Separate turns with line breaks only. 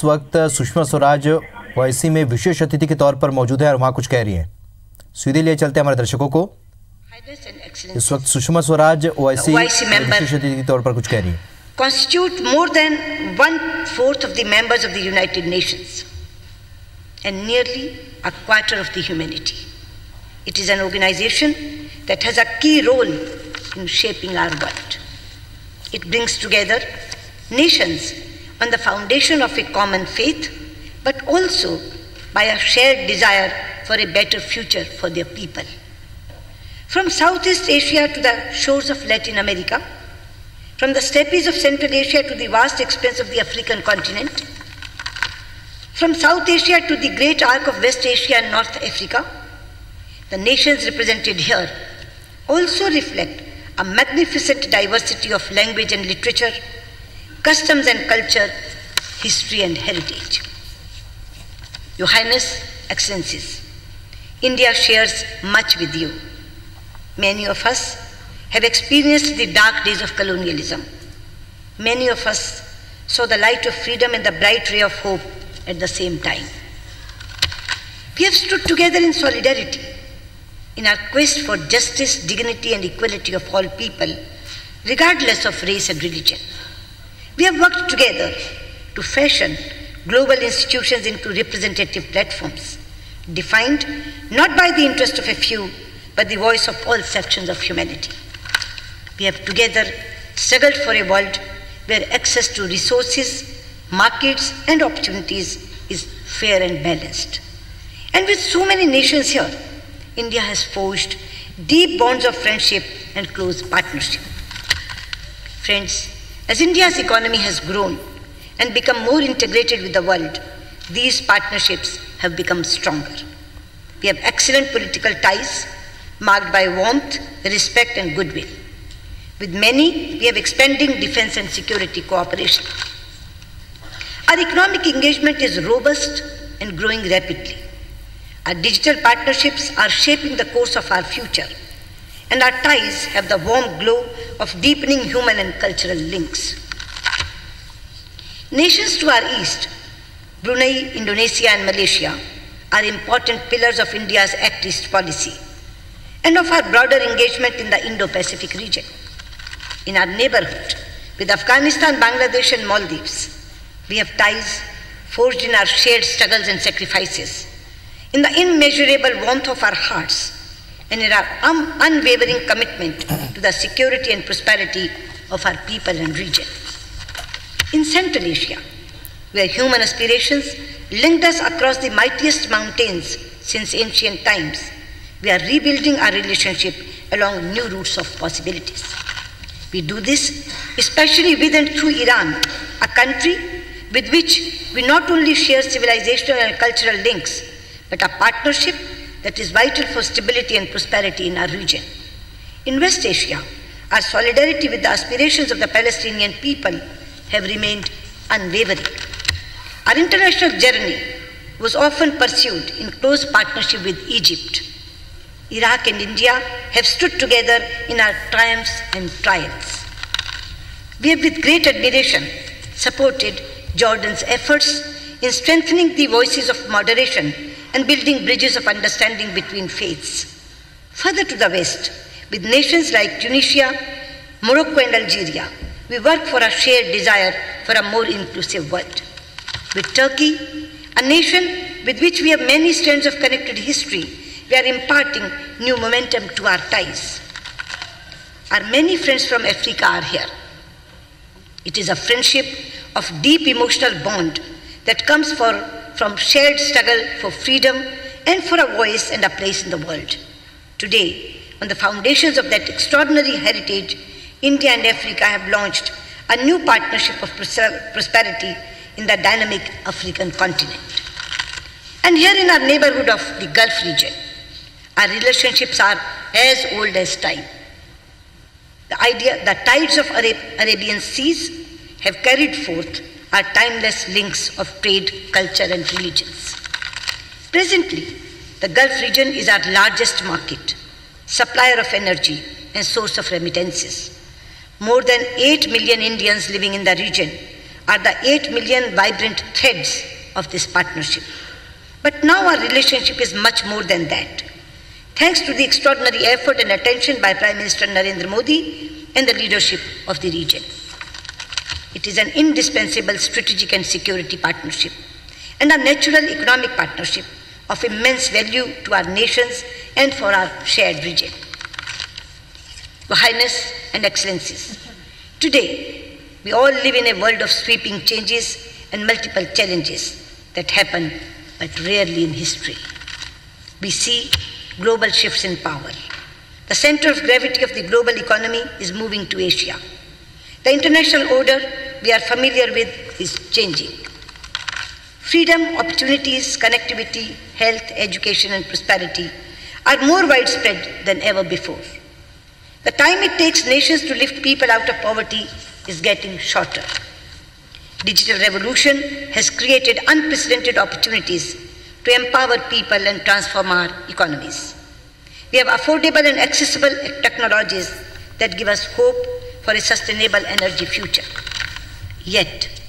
इस वक्त सुषमा स्वराज ओआईसी में विशेष अतिथि के तौर पर मौजूद है और वहां कुछ कह रही हैं। सीधे लिए चलते हैं हमारे दर्शकों को। इस वक्त सुषमा स्वराज ओआईसी में विशेष अतिथि के तौर पर कुछ कह रही हैं।
Constitute more than 1/4 of the members of the United Nations and nearly a quarter of the humanity. It is an organization that has a key role in shaping our world. It brings together nations on the foundation of a common faith, but also by a shared desire for a better future for their people. From Southeast Asia to the shores of Latin America, from the steppes of Central Asia to the vast expanse of the African continent, from South Asia to the great arc of West Asia and North Africa, the nations represented here also reflect a magnificent diversity of language and literature, customs and culture, history and heritage. Your Highness, Excellencies, India shares much with you. Many of us have experienced the dark days of colonialism. Many of us saw the light of freedom and the bright ray of hope at the same time. We have stood together in solidarity in our quest for justice, dignity and equality of all people, regardless of race and religion. We have worked together to fashion global institutions into representative platforms, defined not by the interest of a few, but the voice of all sections of humanity. We have together struggled for a world where access to resources, markets and opportunities is fair and balanced. And with so many nations here, India has forged deep bonds of friendship and close partnership. Friends, as India's economy has grown and become more integrated with the world, these partnerships have become stronger. We have excellent political ties marked by warmth, respect and goodwill. With many, we have expanding defense and security cooperation. Our economic engagement is robust and growing rapidly. Our digital partnerships are shaping the course of our future, and our ties have the warm glow of deepening human and cultural links. Nations to our east, Brunei, Indonesia and Malaysia, are important pillars of India's Act East policy and of our broader engagement in the Indo-Pacific region. In our neighborhood, with Afghanistan, Bangladesh and Maldives, we have ties forged in our shared struggles and sacrifices, in the immeasurable warmth of our hearts, and in our unwavering commitment to the security and prosperity of our people and region. In Central Asia, where human aspirations linked us across the mightiest mountains since ancient times, we are rebuilding our relationship along new routes of possibilities. We do this especially with and through Iran, a country with which we not only share civilizational and cultural links, but a partnership that is vital for stability and prosperity in our region. In West Asia, our solidarity with the aspirations of the Palestinian people have remained unwavering. Our international journey was often pursued in close partnership with Egypt. Iraq and India have stood together in our triumphs and trials. We have with great admiration supported Jordan's efforts in strengthening the voices of moderation and building bridges of understanding between faiths. Further to the west, with nations like Tunisia, Morocco and Algeria, we work for a shared desire for a more inclusive world. With Turkey, a nation with which we have many strands of connected history, we are imparting new momentum to our ties. Our many friends from Africa are here. It is a friendship of deep emotional bond that comes from shared struggle for freedom and for a voice and a place in the world. Today, on the foundations of that extraordinary heritage, India and Africa have launched a new partnership of prosperity in the dynamic African continent. And here in our neighborhood of the Gulf region, our relationships are as old as time. The tides of Arabian seas have carried forth our timeless links of trade, culture and religions. Presently, the Gulf region is our largest market, supplier of energy and source of remittances. More than 8 million Indians living in the region are the 8 million vibrant threads of this partnership. But now our relationship is much more than that. Thanks to the extraordinary effort and attention by Prime Minister Narendra Modi and the leadership of the region. It is an indispensable strategic and security partnership and a natural economic partnership of immense value to our nations and for our shared region. Your Highness and Excellencies, today we all live in a world of sweeping changes and multiple challenges that happen but rarely in history. We see global shifts in power. The center of gravity of the global economy is moving to Asia. The international order we are familiar with is changing. Freedom, opportunities, connectivity, health, education, and prosperity are more widespread than ever before. The time it takes nations to lift people out of poverty is getting shorter. Digital revolution has created unprecedented opportunities to empower people and transform our economies. We have affordable and accessible technologies that give us hope for a sustainable energy future. Yet,